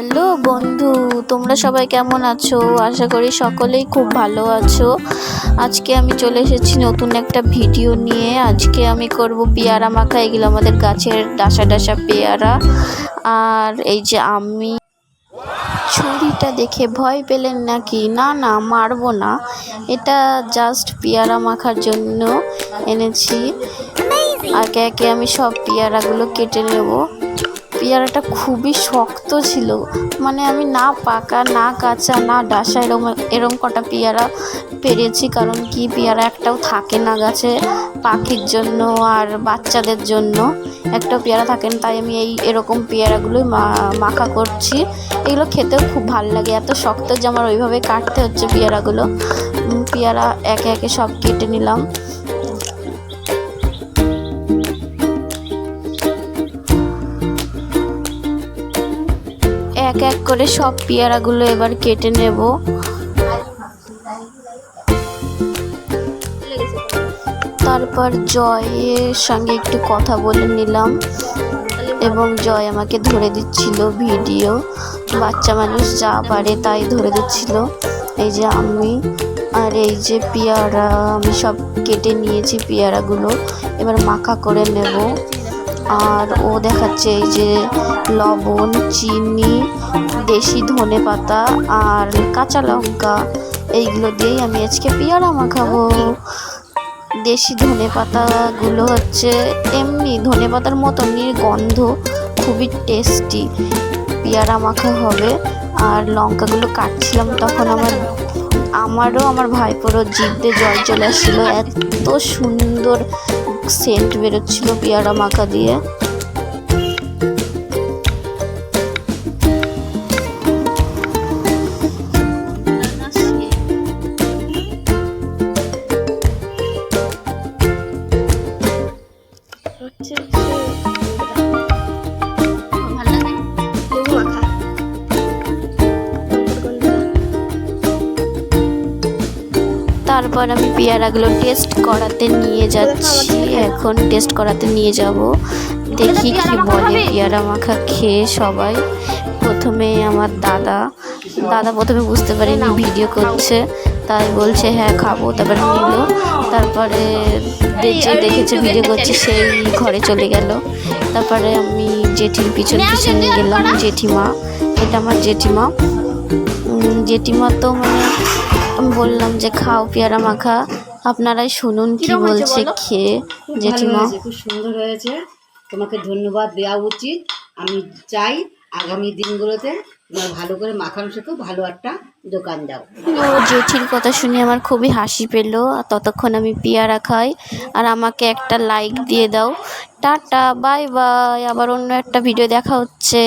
Hello বন্ধু, তোমরা সবাই কেমন আছো? আশা করি সকলেই খুব ভালো আছো। আজকে আমি চলে এসেছি নতুন একটা ভিডিও নিয়ে। আজকে আমি করব পেয়ারা মাখা। এগুলো আমাদের গাছের ডাসা ডাসা পেয়ারা। আর এই যে আমি ছুরিটা দেখে ভয় পেলেন নাকি? না না, মারবো না, এটা জাস্ট পেয়ারা মাখার জন্য এনেছি। একে একে আমি সব পেয়ারাগুলো কেটে নেব। পেয়ারাটা খুবই শক্ত ছিল, মানে আমি না পাকা না কাঁচা না ডাসা এরম কটা পেয়ারা পেরেছি। কারণ কি, পেয়ারা একটাও থাকে না গাছে পাখির জন্য আর বাচ্চাদের জন্য একটাও পেয়ারা থাকেন। তাই আমি এরকম পেয়ারাগুলোই মাখা করছি। এগুলো খেতেও খুব ভালো লাগে। এত শক্ত যে আমার ওইভাবে কাটতে হচ্ছে পেয়ারাগুলো। পেয়ারা একে একে সব কেটে নিলাম। এক এক করে সব পেয়ারাগুলো এবার কেটে নেব। তারপর জয়ের সঙ্গে একটু কথা বলে নিলাম এবং জয় আমাকে ধরে দিচ্ছিল ভিডিও। বাচ্চা মানুষ যা পারে তাই ধরে দিচ্ছিল। এই যে আমি আর এই যে পেয়ারা আমি সব কেটে নিয়েছি পেয়ারাগুলো, এবার মাখা করে নেব। আর ও দেখাচ্ছে এই যে লবণ, চিনি, দেশি ধনে পাতা আর কাঁচা লঙ্কা, এইগুলো দিয়েই আমি আজকে পেয়ারা মাখাবো। দেশি ধনে পাতাগুলো হচ্ছে এমনি ধনে পাতার মতনই গন্ধ, খুবই টেস্টি পেয়ারা মাখা হবে। আর লঙ্কাগুলো কাটছিলাম তখন আমারও আমার ভাইপোরও জিভ দিয়ে জল চলে আসছিলো। এত সুন্দর সেন্ট বেরোচ্ছিল পেয়ারা মাখা দিয়ে। তারপর আমি পেয়ারাগুলো টেস্ট করাতে নিয়ে যাচ্ছি। এখন টেস্ট করাতে নিয়ে যাব, দেখি কি বলে পেয়ারা মাখা খেয়ে সবাই। প্রথমে আমার দাদা প্রথমে বুঝতে পারিনি ভিডিও করছে, তাই বলছে হ্যাঁ খাবো। তারপরে নিল, তারপরে যে দেখেছে ভিডিও করছে সেই ঘরে চলে গেল। তারপরে আমি জেঠির পিছন গেলাম। জেঠিমা, এটা আমার জেঠিমা তো মানে আমি বললাম যে খাও পেয়ারা মাখা, আপনারাই শুনুন কি বলছে খেয়ে। জেঠিমা, খুব সুন্দর হয়েছে, তোমাকে ধন্যবাদ দেওয়া উচিত। আমি চাই আগামী দিনগুলোতে তোমার ভালো করে মাখানো শেখো, ভালো একটা দোকান দাও। জেঠির কথা শুনে আমার খুবই হাসি পেল। ততক্ষণ আমি পেয়ারা খাই। আর আমাকে একটা লাইক দিয়ে দাও। Tata, bye bye. আবার অন্য একটা ভিডিও দেখা হচ্ছে।